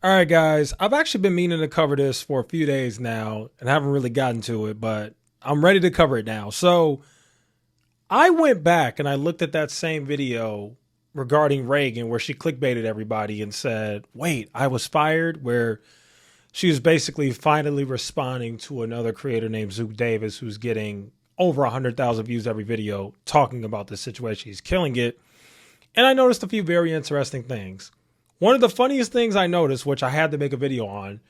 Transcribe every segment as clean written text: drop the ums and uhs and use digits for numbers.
All right, guys. I've actually been meaning to cover this for a few days now and haven't really gotten to it, but I'm ready to cover it now. So I went back and I looked at that same video regarding Reagan where she clickbaited everybody and said, wait, I was fired, where she was basically finally responding to another creator named Zook Davis, who's getting over 100,000 views every video talking about this situation. He's killing it. And I noticed a few very interesting things. One of the funniest things I noticed, which I had to make a video on,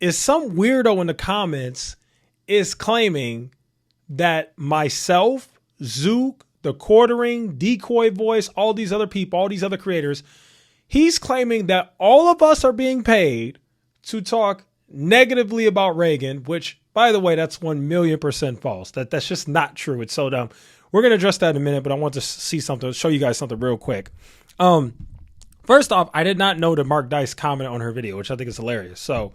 is some weirdo in the comments is claiming that myself, Zook, the quartering, decoy voice, all these other people, all these other creators, he's claiming that all of us are being paid to talk negatively about Reagan, which, by the way, that's 1,000,000% false. That's just not true. It's so dumb. We're going to address that in a minute, but I want to show you guys something real quick. First off, I did not know that Mark Dice commented on her video, which I think is hilarious. So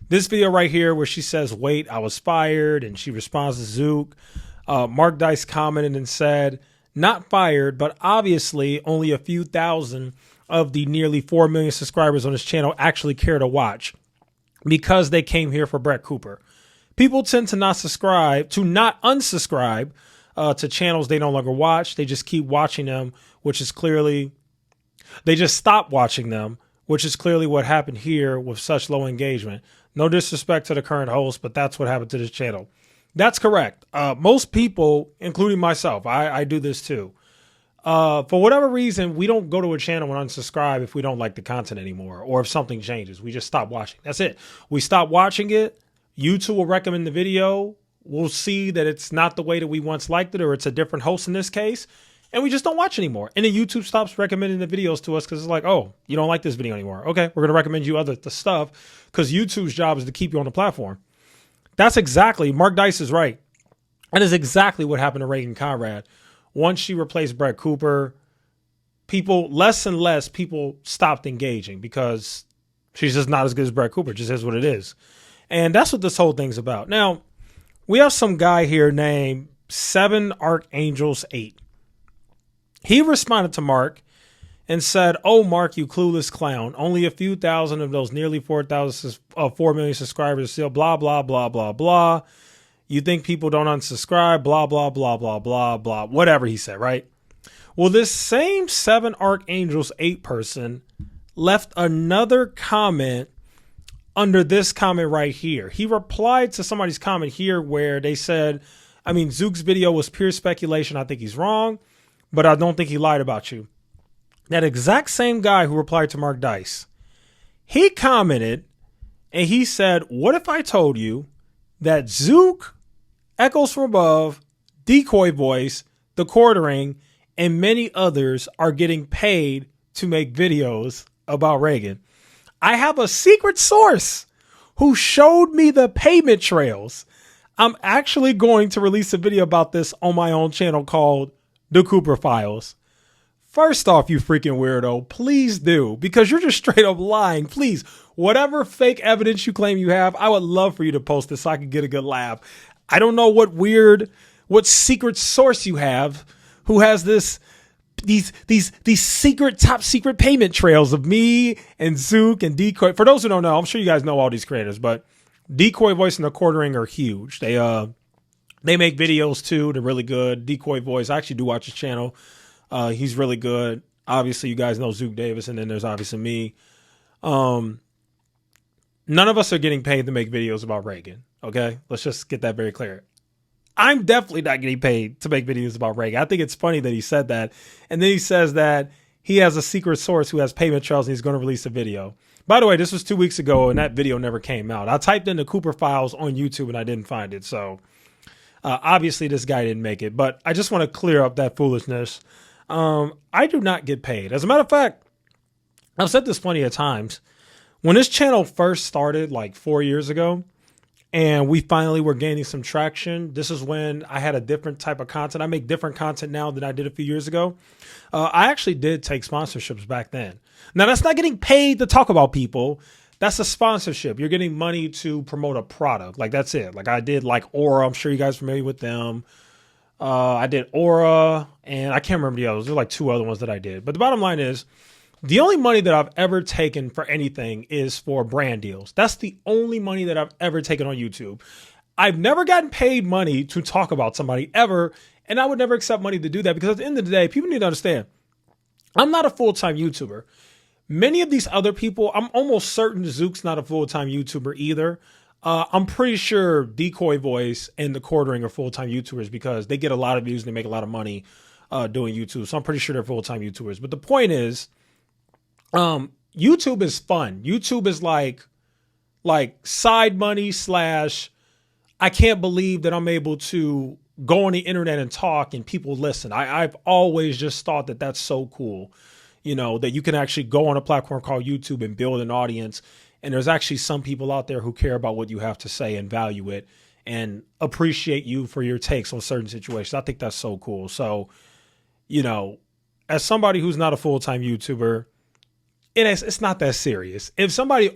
this video right here where she says, wait, I was fired, and she responds to Zook. Mark Dice commented and said, not fired, but obviously only a few thousand of the nearly 4 million subscribers on this channel actually care to watch because they came here for Brett Cooper. People tend to not unsubscribe to channels they no longer watch. They just keep watching them, they just stop watching them, which is clearly what happened here with such low engagement. No disrespect to the current host, but that's what happened to this channel. That's correct. Most people, including myself, I do this too. For whatever reason, we don't go to a channel and unsubscribe if we don't like the content anymore or if something changes. We just stop watching. That's it. We stop watching it. YouTube will recommend the video. We'll see that it's not the way that we once liked it, or it's a different host in this case. And we just don't watch anymore. And then YouTube stops recommending the videos to us because it's like, oh, you don't like this video anymore. Okay, we're going to recommend you the stuff because YouTube's job is to keep you on the platform. That's exactly, Mark Dice is right. That is exactly what happened to Reagan Conrad. Once she replaced Brett Cooper, less and less people stopped engaging because she's just not as good as Brett Cooper. It just is what it is. And that's what this whole thing's about. Now, we have some guy here named 7 Archangels 8. He responded to Mark and said, oh, Mark, you clueless clown. Only a few thousand of those nearly 4 million subscribers still blah, blah, blah, blah, blah. You think people don't unsubscribe, blah, blah, blah, blah, blah, blah, whatever he said, right? Well, this same 7 Archangels 8 person left another comment under this comment right here. He replied to somebody's comment here where they said, Zook's video was pure speculation. I think he's wrong, but I don't think he lied about you. That exact same guy who replied to Mark Dice, he commented and he said, what if I told you that Zook, Echoes from Above, Decoy Voice, The Quartering, and many others are getting paid to make videos about Reagan? I have a secret source who showed me the payment trails. I'm actually going to release a video about this on my own channel called The Cooper Files. First off, you freaking weirdo, please do, because you're just straight up lying. Please, whatever fake evidence you claim you have, I would love for you to post this so I can get a good laugh. I don't know what secret source you have who has these secret, top secret payment trails of me and Zook and Decoy. For those who don't know, I'm sure you guys know all these creators, but Decoy Voice and The Quartering are huge. They make videos too. They're really good. Decoy Voice, I actually do watch his channel. He's really good. Obviously, you guys know Zook Davis, and then there's obviously me. None of us are getting paid to make videos about Reagan. Okay, let's just get that very clear. I'm definitely not getting paid to make videos about Reagan. I think it's funny that he said that. And then he says that he has a secret source who has payment trails and he's going to release a video. By the way, this was 2 weeks ago and that video never came out. I typed in the Cooper Files on YouTube and I didn't find it. So obviously this guy didn't make it, but I just want to clear up that foolishness. I do not get paid. As a matter of fact, I've said this plenty of times. When this channel first started like 4 years ago, and we finally were gaining some traction, this is when I had a different type of content. I make different content now than I did a few years ago. I actually did take sponsorships back then. Now, that's not getting paid to talk about people. That's a sponsorship. You're getting money to promote a product. Like, that's it. Like, I did like Aura. I'm sure you guys are familiar with them. I did Aura, and I can't remember the others. There were like 2 other ones that I did. But the bottom line is, The only money that I've ever taken for anything is for brand deals. That's the only money that I've ever taken on YouTube. I've never gotten paid money to talk about somebody ever, and I would never accept money to do that because at the end of the day, people need to understand, I'm not a full-time YouTuber. Many of these other people, I'm almost certain Zook's not a full-time YouTuber either. I'm pretty sure Decoy Voice and The Quartering are full-time YouTubers because they get a lot of views and they make a lot of money doing YouTube. So I'm pretty sure they're full-time YouTubers. But the point is, YouTube is fun. YouTube is like side money slash I can't believe that I'm able to go on the internet and talk and people listen. I've always just thought that that's so cool, you know, that you can actually go on a platform called YouTube and build an audience. And there's actually some people out there who care about what you have to say and value it and appreciate you for your takes on certain situations. I think that's so cool. So, you know, as somebody who's not a full-time YouTuber, it's not that serious. If somebody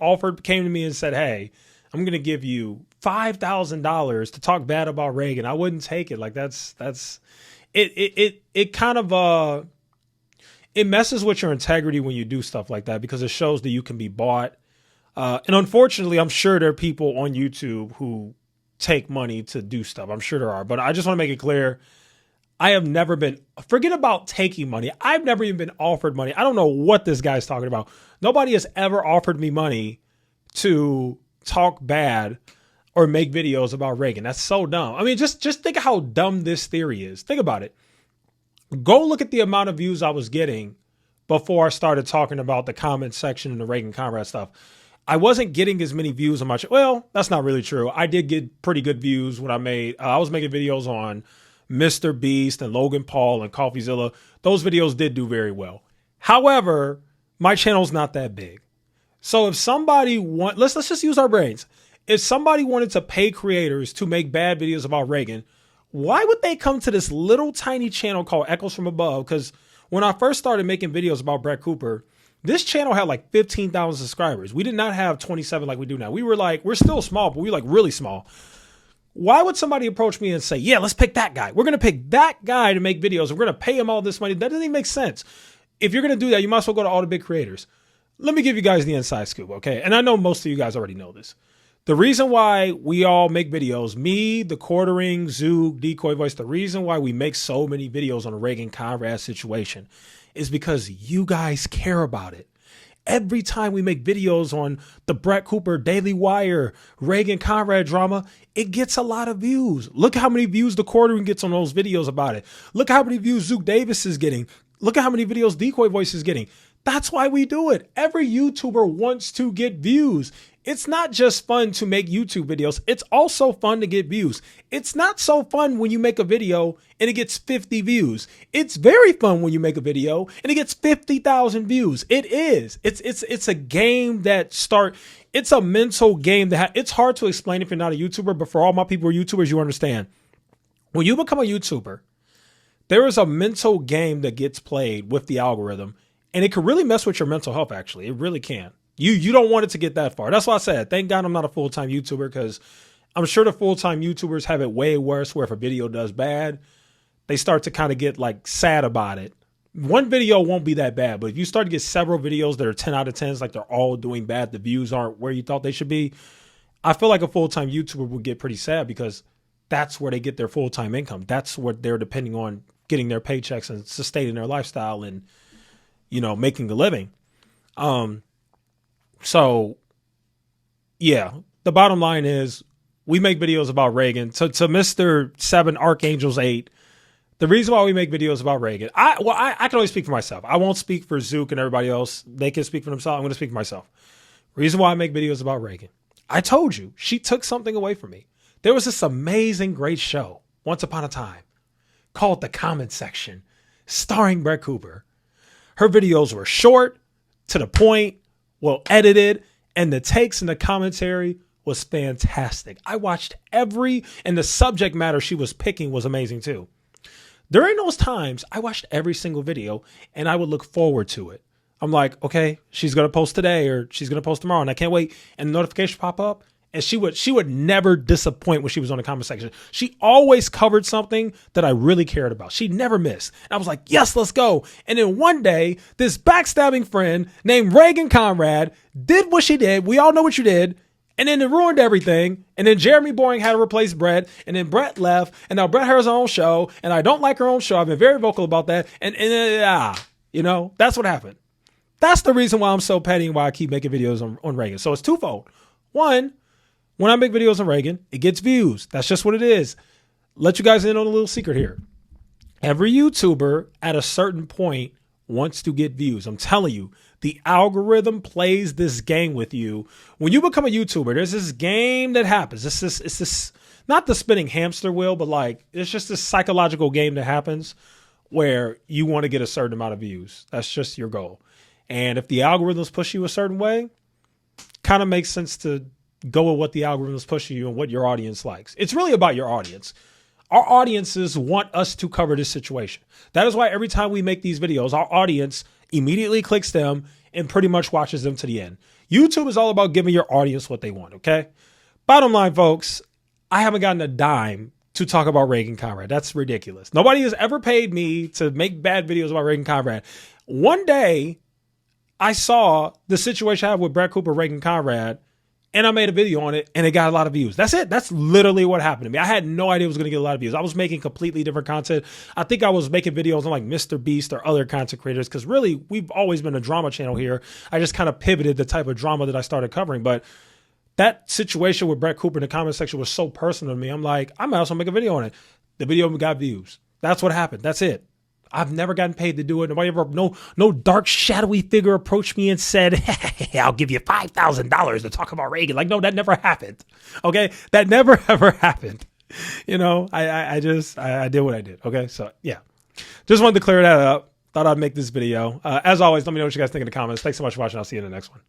came to me and said, hey, I'm going to give you $5,000 to talk bad about Reagan, I wouldn't take it. Like it kind of, it messes with your integrity when you do stuff like that because it shows that you can be bought. And unfortunately, I'm sure there are people on YouTube who take money to do stuff. I'm sure there are, but I just want to make it clear. I have never been, forget about taking money. I've never even been offered money. I don't know what this guy's talking about. Nobody has ever offered me money to talk bad or make videos about Reagan. That's so dumb. I mean, just think of how dumb this theory is. Think about it. Go look at the amount of views I was getting before I started talking about the comment section and the Reagan comrade stuff. I wasn't getting as many views on my channel. Well, that's not really true. I did get pretty good views when I was making videos on Mr. Beast and Logan Paul and CoffeeZilla. Those videos did do very well. However, my channel's not that big. So if somebody let's just use our brains. If somebody wanted to pay creators to make bad videos about Reagan, why would they come to this little tiny channel called Echoes from Above? Because when I first started making videos about Brett Cooper, this channel had like 15,000 subscribers. We did not have 27 like we do now. We're still small, but we were like really small. Why would somebody approach me and say, yeah, let's pick that guy. We're going to pick that guy to make videos. We're going to pay him all this money. That doesn't even make sense. If you're going to do that, you might as well go to all the big creators. Let me give you guys the inside scoop, okay? And I know most of you guys already know this. The reason why we all make videos, me, The Quartering, Zook, Decoy Voice, the reason why we make so many videos on the Reagan Conrad situation is because you guys care about it. Every time we make videos on the Brett Cooper, Daily Wire, Reagan Conrad drama, it gets a lot of views. Look how many views The Quartering gets on those videos about it. Look how many views Zook Davis is getting. Look at how many videos Decoy Voice is getting. That's why we do it. Every YouTuber wants to get views. It's not just fun to make YouTube videos. It's also fun to get views. It's not so fun when you make a video and it gets 50 views. It's very fun when you make a video and it gets 50,000 views. It is. It's a game it's a mental game it's hard to explain if you're not a YouTuber, but for all my people who are YouTubers, you understand. When you become a YouTuber, there is a mental game that gets played with the algorithm, and it can really mess with your mental health, actually. It really can. You don't want it to get that far. That's why I said, thank God I'm not a full-time YouTuber, because I'm sure the full-time YouTubers have it way worse, where if a video does bad, they start to kind of get like sad about it. One video won't be that bad, but if you start to get several videos that are 10 out of 10s, like they're all doing bad, the views aren't where you thought they should be, I feel like a full-time YouTuber would get pretty sad, because that's where they get their full-time income. That's what they're depending on, getting their paychecks and sustaining their lifestyle and, you know, making a living. So yeah, the bottom line is we make videos about Reagan. To Mr. 7 Archangels 8, the reason why we make videos about Reagan, I can only speak for myself. I won't speak for Zook and everybody else. They can speak for themselves. I'm going to speak for myself. Reason why I make videos about Reagan. I told you, she took something away from me. There was this amazing, great show once upon a time called The Comment Section, starring Brett Cooper. Her videos were short, to the point, well edited, and the takes and the commentary was fantastic. I watched and the subject matter she was picking was amazing too. During those times, I watched every single video and I would look forward to it. I'm like, okay, she's going to post today or she's going to post tomorrow and I can't wait. And the notification pop up And she would never disappoint when she was on the comment section. She always covered something that I really cared about. She never missed. And I was like, yes, let's go. And then one day, this backstabbing friend named Reagan Conrad did what she did. We all know what you did. And then it ruined everything. And then Jeremy Boring had to replace Brett. And then Brett left. And now Brett has her own show. And I don't like her own show. I've been very vocal about that. And that's what happened. That's the reason why I'm so petty and why I keep making videos on Reagan. So it's twofold. One, when I make videos on Reagan, it gets views. That's just what it is. Let you guys in on a little secret here. Every YouTuber at a certain point wants to get views. I'm telling you, the algorithm plays this game with you. When you become a YouTuber, there's this game that happens. It's this not the spinning hamster wheel, but like it's just this psychological game that happens where you want to get a certain amount of views. That's just your goal. And if the algorithms push you a certain way, kind of makes sense to go with what the algorithm is pushing you and what your audience likes. It's really about your audience. Our audiences want us to cover this situation. That is why every time we make these videos, our audience immediately clicks them and pretty much watches them to the end. YouTube is all about giving your audience what they want, okay? Bottom line, folks, I haven't gotten a dime to talk about Reagan Conrad. That's ridiculous. Nobody has ever paid me to make bad videos about Reagan Conrad. One day, I saw the situation I have with Brett Cooper, Reagan Conrad, and I made a video on it and it got a lot of views. That's it. That's literally what happened to me. I had no idea it was going to get a lot of views. I was making completely different content. I think I was making videos on like Mr. Beast or other content creators because really we've always been a drama channel here. I just kind of pivoted the type of drama that I started covering. But that situation with Brett Cooper in the comment section was so personal to me. I'm like, I might also make a video on it. The video got views. That's what happened. That's it. I've never gotten paid to do it. Nobody ever, no dark shadowy figure approached me and said, hey, I'll give you $5,000 to talk about Reagan. Like, no, that never happened. Okay. That never, ever happened. I did what I did. Okay. So yeah, just wanted to clear that up. Thought I'd make this video. As always, let me know what you guys think in the comments. Thanks so much for watching. I'll see you in the next one.